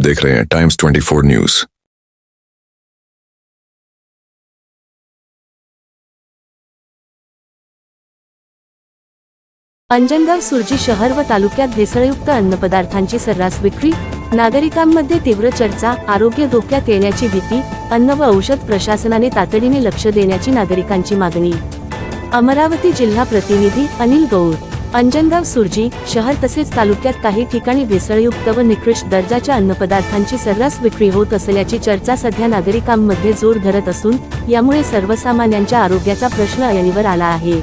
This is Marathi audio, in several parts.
देख रहे हैं टाइम्स 24 न्यूज। अंजनगाव सुरजी शहर व तालुक्यात भेसळयुक्त अन्नपदार्थांची सर्रास विक्री, नागरिकांमध्ये तीव्र चर्चा। आरोग्य धोक्यात येण्याची भीती, अन्न व औषध प्रशासनाने तातडीने लक्ष देण्याची नागरिकांची मागणी। अमरावती जिल्हा प्रतिनिधी अनिल गौर। अंजनगाव सुरजी शहर तसेच तालुक्यात काही ठिकाणी भेसळयुक्त व निकृष्ट दर्जाच्या अन्नपदार्थांची सर्रास विक्री होत असल्याची चर्चा सध्या नागरिकांमध्ये जोर धरत असून यामुळे सर्वसामान्यांच्या आरोग्याचा प्रश्न ऐरणीवर आला आहे।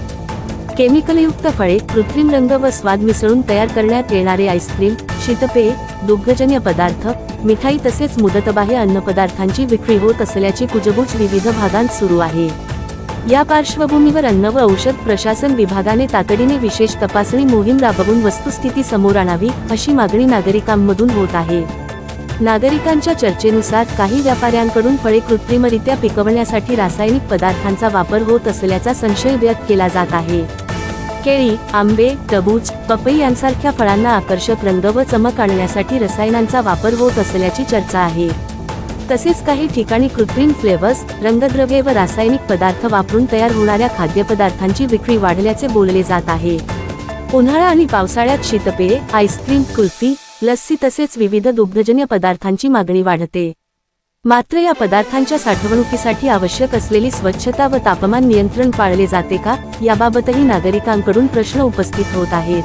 केमिकलयुक्त फळे, कृत्रिम रंग व स्वाद मिसळून तयार करण्यात येणारे आईस्क्रीम, शीतपेय, दुग्धजन्य पदार्थ, मिठाई तसेच मुदतबाह्य अन्नपदार्थांची विक्री होत असल्याची कुजबूज विविध भागांत सुरू आहे। या पार्श्वभूमीवर अन्न व औषध प्रशासन विभागाने तातडीने विशेष तपासणी मोहीम राबवून वस्तुस्थिती समोर आणावी, अशी मागणी नागरिकांमधून होत आहे। नागरिकांच्या चर्चेनुसार काही व्यापाऱ्यांकडून फळे कृत्रिमरित्या पिकवण्यासाठी रासायनिक पदार्थांचा वापर होत असल्याचा संशय व्यक्त केला जात आहे। केळी, आंबे, टरबूज, पपई यांसारख्या फळांना आकर्षक रंग व चमक आणण्यासाठी रसायनांचा वापर होत असल्याची चर्चा आहे। तसेच काही ठिकाणी कृत्रिम फ्लेवर्स, रंगद्रव्ये व रासायनिक पदार्थ वापरून तयार होणाऱ्या खाद्यपदार्थांची विक्री वाढल्याचे बोलले जात आहे। उन्हाळा आणि पावसाळ्यात शीतपेये, आईस्क्रीम, कुल्फी, लस्सी तसेच विविध दुग्धजन्य पदार्थांची मागणी वाढते। मात्र या पदार्थांच्या साठवणुकीसाठी आवश्यक असलेली स्वच्छता व तापमान नियंत्रण पाळले जाते का, याबाबतही नागरिकांकडून प्रश्न उपस्थित होत आहेत।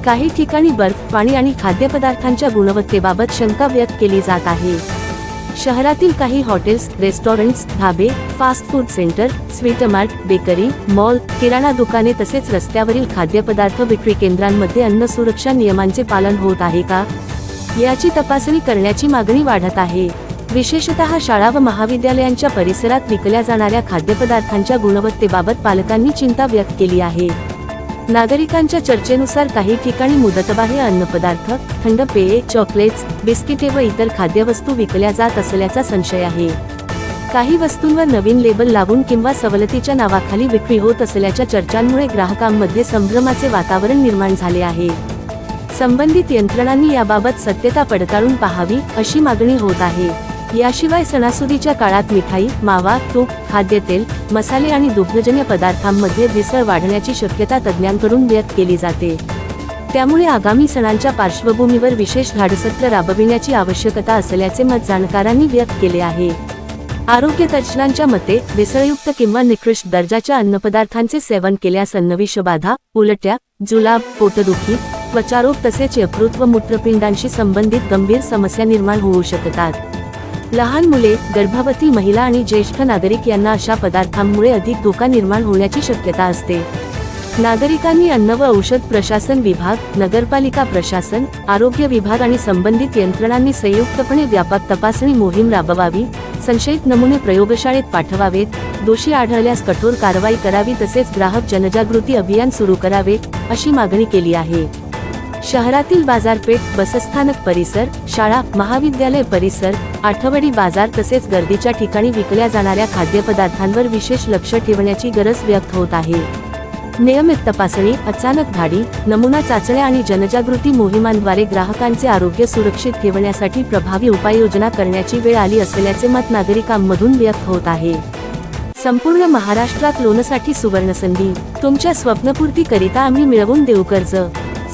काही ठिकाणी बर्फ, पाणी आणि खाद्यपदार्थांच्या गुणवत्तेबाबत शंका व्यक्त केली जात आहे। शहरातील काही हॉटेल्स, रेस्टॉरंट्स, ढाबे, fast food centre, sweet mart, bakery, mall, किराणा दुकाने तसेच रस्त्यावरील खाद्यपदार्थ विक्री केंद्रांमध्ये अन्न सुरक्षा नियमांचे पालन होत आहे का, याची तपासणी करण्याची मागणी वाढत आहे। विशेषतः शाळा व महाविद्यालयांच्या परिसरात विकल्या जाणाऱ्या खाद्यपदार्थांच्या गुणवत्तेबाबत पालकांनी चिंता व्यक्त केली आहे। नागरिकांच्या चर्चेनुसार काही ठिकाणी मुदतबाह्य अन्नपदार्थ, थंड पेये, चॉकलेट्स, बिस्किटे व इतर खाद्यवस्तू विकल्या जात असल्याचा संशय आहे। काही वस्तूंवर नवीन लेबल लावून किंवा सवलतीच्या नावाखाली विक्री होत असल्याच्या चर्चांमुळे ग्राहकांमध्ये संभ्रमाचे वातावरण निर्माण झाले आहे। संबंधित यंत्रणांनी याबाबत सत्यता पडताळून पाहावी, अशी मागणी होत आहे। याशिवाय सणासुदीच्या काळात मिठाई, मावा, तूप, खाद्यतेल, मसाले आणि दुग्धजन्य पदार्थांमध्ये भेसळ वाढण्याची शक्यता तज्ज्ञांकडून व्यक्त केली जाते। त्यामुळे आगामी सणांच्या पार्श्वभूमीवर विशेष धाडसत्र राबविण्याची आवश्यकता असल्याचे मत जाणकारांनी व्यक्त केले आहे। आरोग्य तज्ज्ञांच्या मते भेसळयुक्त किंवा निकृष्ट दर्जाच्या अन्नपदार्थांचे सेवन केल्यास अन्नविषबाधा, उलट्या, जुलाब, पोटदुखी, त्वचारोग तसेच यकृत व मूत्रपिंडांशी संबंधित गंभीर समस्या निर्माण होऊ शकतात। लहान मुले, गर्भवती महिला आणि ज्येष्ठ नागरिक यांना अशा पदार्थांमुळे अधिक धोका निर्माण होण्याची शक्यता असते। नागरिकांनी अन्न व औषध प्रशासन विभाग, नगरपालिका प्रशासन, आरोग्य विभाग आणि संबंधित यंत्रणांनी संयुक्तपणे व्यापक तपासणी मोहीम राबवावी, संशयित नमुने प्रयोगशाळेत पाठवावेत, दोषी आढळल्यास कठोर कारवाई करावी तसेच ग्राहक जनजागृती अभियान सुरू करावे, अशी मागणी केली आहे। शहरातील बाजारपेठ, बसस्थानक परिसर, शाळा, महाविद्यालय परिसर, आठवडी बाजार तसेच गर्दीच्या ठिकाणी विकल्या जाणाऱ्या खाद्यपदार्थांवर विशेष लक्ष ठेवण्याची गरज व्यक्त होत आहे। नियमित तपासणी, अचानक धाडी, नमुना चाचण्या आणि जनजागृती मोहिमांद्वारे ग्राहकांचे आरोग्य सुरक्षित ठेवण्यासाठी प्रभावी उपाययोजना करण्याची वेळ आली असल्याचे मत नागरिकांमधून व्यक्त होत आहे। संपूर्ण महाराष्ट्रात लोनसाठी सुवर्णसंधी। तुमच्या स्वप्नपूर्तीकरिता आम्ही मिळवून देऊ कर्ज।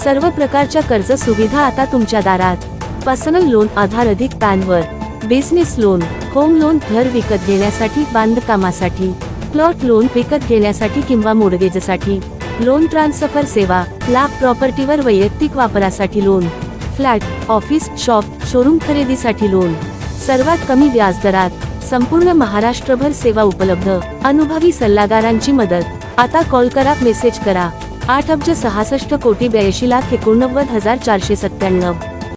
सर्व प्रकारच्या कर्ज सुविधा आता तुमच्या दारात। पर्सनल लोन, आधार अधिक पॅनवर, बिझनेस लोन, होम लोन, घर विकत घेण्यासाठी, बांधकामासाठी, प्लॉट लोन विकत घेण्यासाठी किंवा मोडगेजसाठी, लोन ट्रान्सफर सेवा, लाख प्रॉपर्टीवर वैयक्तिक वापरासाठी loan, flat, office, shop, showroom खरेदीसाठी लोन, सर्वात कमी व्याजदरात, संपूर्ण महाराष्ट्रभर सेवा उपलब्ध, अनुभवी सल्लागारांची मदत। आता कॉल करा, मेसेज करा, 8 अब्ज 66 कोटी 82 लाख 89,497।